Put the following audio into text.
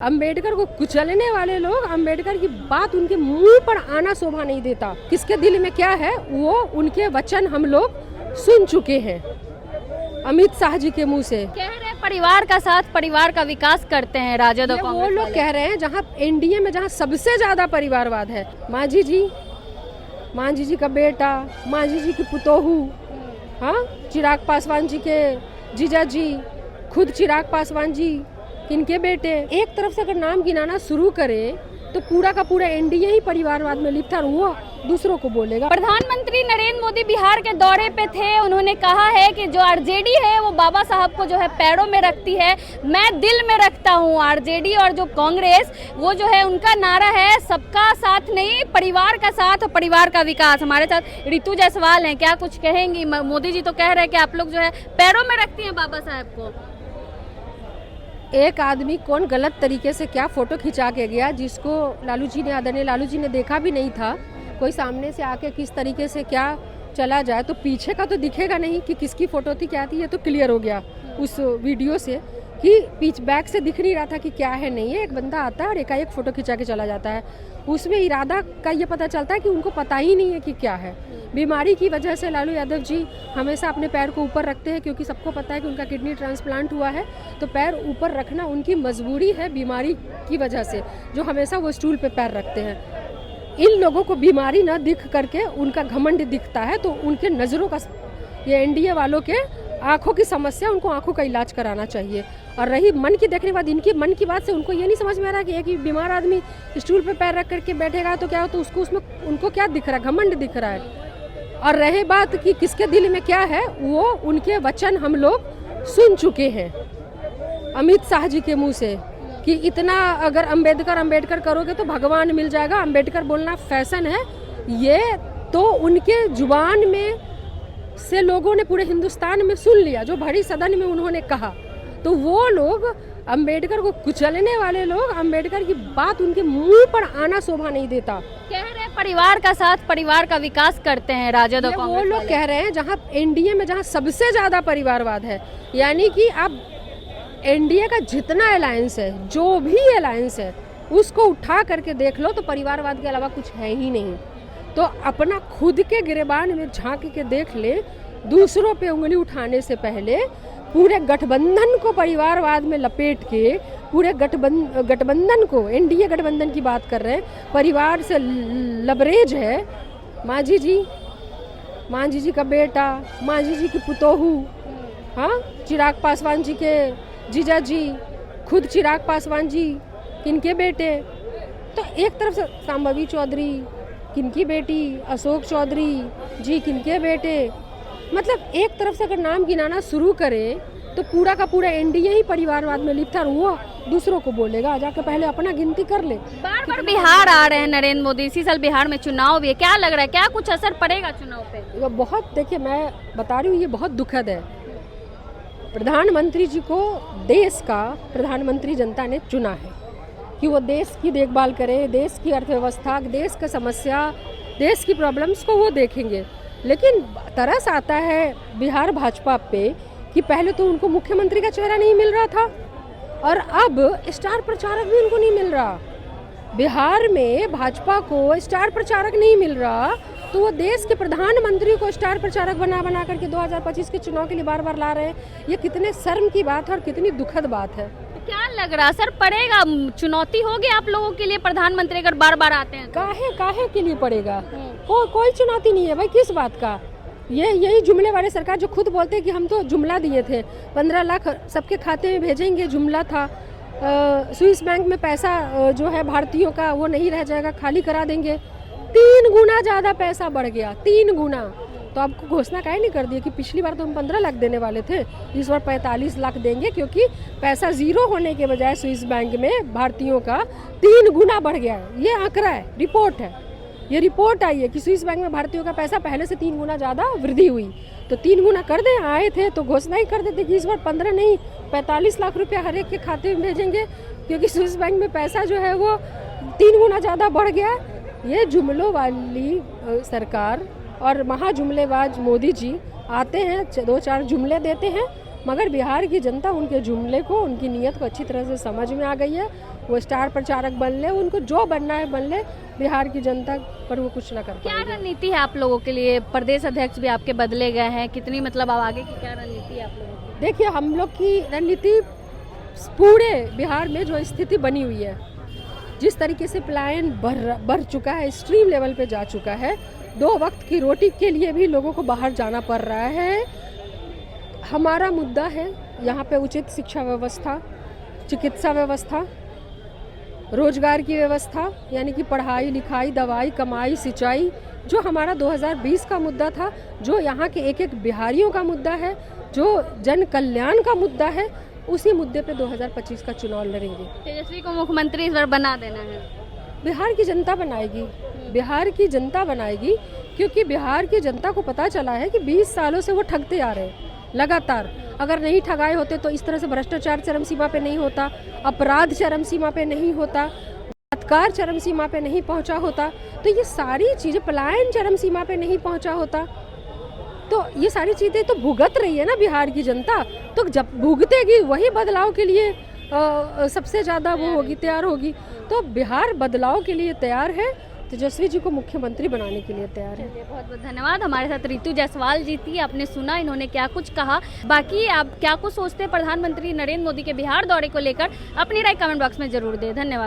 अंबेडकर को कुचलने वाले लोग, अंबेडकर की बात उनके मुंह पर आना शोभा नहीं देता। किसके दिल में क्या है वो उनके वचन हम लोग सुन चुके हैं अमित शाह जी के मुंह से। कह रहे हैं परिवार का साथ, परिवार का विकास करते हैं राजद और कांग्रेस वो लोग कह रहे हैं जहाँ एनडीए में जहाँ सबसे ज्यादा परिवारवाद है। मांझी जी का बेटा, मांझी जी की पुतोहू, हाँ, चिराग पासवान जी के जीजा जी, खुद चिराग पासवान जी किनके बेटे। एक तरफ से अगर नाम गिनाना शुरू करे तो पूरा का पूरा एनडीए ही परिवारवाद में लिप्त है और वो दूसरों को बोलेगा। प्रधानमंत्री नरेंद्र मोदी बिहार के दौरे पे थे। उन्होंने कहा है कि जो आरजेडी है वो बाबा साहब को जो है पैरों में रखती है, मैं दिल में रखता हूँ। आरजेडी और जो कांग्रेस वो जो है उनका नारा है सबका साथ नहीं, परिवार का साथ और परिवार का विकास। हमारे साथ रितु जायसवाल हैं, क्या कुछ कहेंगी? मोदी जी तो कह रहे हैं कि आप लोग जो है पैरों में रखती हैं बाबा साहब को। एक आदमी कौन गलत तरीके से क्या फोटो खिंचा के गया जिसको आदरणीय लालू जी ने देखा भी नहीं था। कोई सामने से आके किस तरीके से क्या चला जाए तो पीछे का तो दिखेगा नहीं कि किसकी फोटो थी क्या थी। ये तो क्लियर हो गया उस वीडियो से कि पीछ बैक से दिख नहीं रहा था कि क्या है नहीं है। एक बंदा आता है और एकाएक फोटो खिंचा के चला जाता है। उसमें इरादा का ये पता चलता है कि उनको पता ही नहीं है कि क्या है। बीमारी की वजह से लालू यादव जी हमेशा अपने पैर को ऊपर रखते हैं क्योंकि सबको पता है कि उनका किडनी ट्रांसप्लांट हुआ है, तो पैर ऊपर रखना उनकी मजबूरी है बीमारी की वजह से, जो हमेशा वो स्टूल पे पैर रखते हैं। इन लोगों को बीमारी न दिख करके उनका घमंड दिखता है, तो उनके नज़रों का, ये एनडीए वालों के आंखों की समस्या, उनको आंखों का इलाज कराना चाहिए। और रही मन की देखने के बाद, इनकी मन की बात से उनको ये नहीं समझ में आ रहा कि एक बीमार आदमी स्टूल पे पैर रख करके बैठेगा तो क्या हो, तो उसको उसमें उनको क्या दिख रहा है, घमंड दिख रहा है। और रहे बात कि किसके दिल में क्या है, वो उनके वचन हम लोग सुन चुके हैं अमित शाह जी के मुंह से कि इतना अगर अंबेडकर करोगे तो भगवान मिल जाएगा। अंबेडकर बोलना फैशन है, ये तो उनके जुबान में से लोगों ने पूरे हिंदुस्तान में सुन लिया। जो भरी सदन में उन्होंने कहा, तो वो लोग अंबेडकर को कुचलने वाले लोग, अंबेडकर की बात उनके मुंह पर आना शोभा नहीं देता। कह रहे हैं परिवार का साथ, परिवार का विकास करते हैं राजद और कांग्रेस। वो लोग कह रहे हैं जहाँ एनडीए में जहाँ सबसे ज्यादा परिवारवाद है, यानी कि अब एनडीए का जितना अलायंस है, जो भी अलायंस है, उसको उठा करके देख लो तो परिवारवाद के अलावा कुछ है ही नहीं। तो अपना खुद के गिरेबान में झांक के देख ले, दूसरों पे उंगली उठाने से पहले पूरे गठबंधन को परिवारवाद में लपेट के, पूरे गठबंधन को, एनडीए गठबंधन की बात कर रहे हैं, परिवार से लबरेज है। मांझी जी का बेटा, मांझी जी की पुतोहू, हाँ, चिराग पासवान जी के जीजा जी, खुद चिराग पासवान जी किनके बेटे। तो एक तरफ से सांभवी चौधरी किनकी बेटी, अशोक चौधरी जी किनके बेटे। मतलब एक तरफ से अगर नाम गिनाना शुरू करे तो पूरा का पूरा एनडीए ही परिवारवाद में लिप्त है और वो दूसरों को बोलेगा। जाकर पहले अपना गिनती कर ले। बार बार बिहार आ रहे हैं नरेंद्र मोदी, इसी साल बिहार में चुनाव भी है, क्या लग रहा है, क्या कुछ असर पड़ेगा चुनाव पे? बहुत, देखिए मैं बता रही हूँ, ये बहुत दुखद है। प्रधानमंत्री जी को देश का प्रधानमंत्री जनता ने चुना है कि वो देश की देखभाल करे, देश की अर्थव्यवस्था, देश का समस्या, देश की प्रॉब्लम्स को वो देखेंगे। लेकिन तरस आता है बिहार भाजपा पे कि पहले तो उनको मुख्यमंत्री का चेहरा नहीं मिल रहा था और अब स्टार प्रचारक भी उनको नहीं मिल रहा। बिहार में भाजपा को स्टार प्रचारक नहीं मिल रहा, तो वो देश के प्रधानमंत्री को स्टार प्रचारक बना करके 2025 के चुनाव के लिए बार बार ला रहे हैं। ये कितने शर्म की बात है और कितनी दुखद बात है। क्या लग रहा, असर पड़ेगा, चुनौती होगी आप लोगों के लिए प्रधानमंत्री अगर बार बार आते हैं? काहे के लिए पड़ेगा? कोई चुनौती नहीं है भाई, किस बात का। यही जुमले वाले सरकार जो खुद बोलते हैं कि हम तो जुमला दिए थे, 15 लाख सबके खाते में भेजेंगे, जुमला था। स्विस बैंक में पैसा जो है भारतीयों का वो नहीं रह जाएगा, खाली करा देंगे। 3 गुना ज़्यादा पैसा बढ़ गया, 3 गुना। तो आपको घोषणा काहे नहीं कर दी कि पिछली बार तो हम 15 लाख देने वाले थे, इस बार 45 लाख देंगे, क्योंकि पैसा जीरो होने के बजाय स्विस बैंक में भारतीयों का 3 गुना बढ़ गया है। ये आंकड़ा है, रिपोर्ट है, ये रिपोर्ट आई है कि स्विस बैंक में भारतीयों का पैसा पहले से 3 गुना ज़्यादा वृद्धि हुई। तो 3 गुना कर दें, आए थे तो घोषणा ही कर देते कि इस बार 15 नहीं 45 लाख रुपया हर एक के खाते में भेजेंगे, क्योंकि स्विस बैंक में पैसा जो है वो 3 गुना ज़्यादा बढ़ गया। ये जुमलों वाली सरकार और महाजुमलेबाज मोदी जी आते हैं, 2-4 जुमले देते हैं, मगर बिहार की जनता उनके जुमले को, उनकी नीयत को अच्छी तरह से समझ में आ गई है वो स्टार प्रचारक बन ले, उनको जो बनना है बन ले, बिहार की जनता पर वो कुछ ना कर क्या पाएंगे। रणनीति है आप लोगों के लिए? प्रदेश अध्यक्ष भी आपके बदले गए हैं, कितनी मतलब अब आगे की क्या रणनीति है आप लोगों की? देखिए, हम लोग की रणनीति पूरे बिहार में जो स्थिति बनी हुई है, जिस तरीके से पलायन बढ़ चुका है, एक्सट्रीम लेवल पे जा चुका है, 2 वक्त की रोटी के लिए भी लोगों को बाहर जाना पड़ रहा है। हमारा मुद्दा है यहाँ पे उचित शिक्षा व्यवस्था, चिकित्सा व्यवस्था, रोजगार की व्यवस्था, यानी कि पढ़ाई लिखाई, दवाई, कमाई, सिंचाई, जो हमारा 2020 का मुद्दा था, जो यहाँ के एक एक बिहारियों का मुद्दा है, जो जन कल्याण का मुद्दा है, उसी मुद्दे पे 2025 का चुनाव लड़ेंगे। तेजस्वी को मुख्यमंत्री इस बार बना देना है। बिहार की जनता बनाएगी, बिहार की जनता बनाएगी, क्योंकि बिहार की जनता को पता चला है कि 20 सालों से वो ठगते आ रहे हैं लगातार। अगर नहीं ठगाए होते तो इस तरह से भ्रष्टाचार चरम सीमा पे नहीं होता, अपराध चरम सीमा पे नहीं होता, बलात्कार चरम सीमा पे नहीं पहुंचा होता, तो ये सारी चीज़ें, पलायन चरम सीमा पे नहीं पहुंचा होता, तो ये सारी चीज़ें तो भुगत रही है ना बिहार की जनता। तो जब भुगतेगी वही बदलाव के लिए सबसे ज़्यादा वो होगी, तैयार होगी। तो बिहार बदलाव के लिए तैयार है, तेजस्वी जी को मुख्यमंत्री बनाने के लिए तैयार है। बहुत बहुत धन्यवाद। हमारे साथ रितु जायसवाल जी थी, आपने सुना इन्होंने क्या कुछ कहा। बाकी आप क्या कुछ सोचते हैं प्रधानमंत्री नरेंद्र मोदी के बिहार दौरे को लेकर, अपनी राय कमेंट बॉक्स में जरूर दें। धन्यवाद।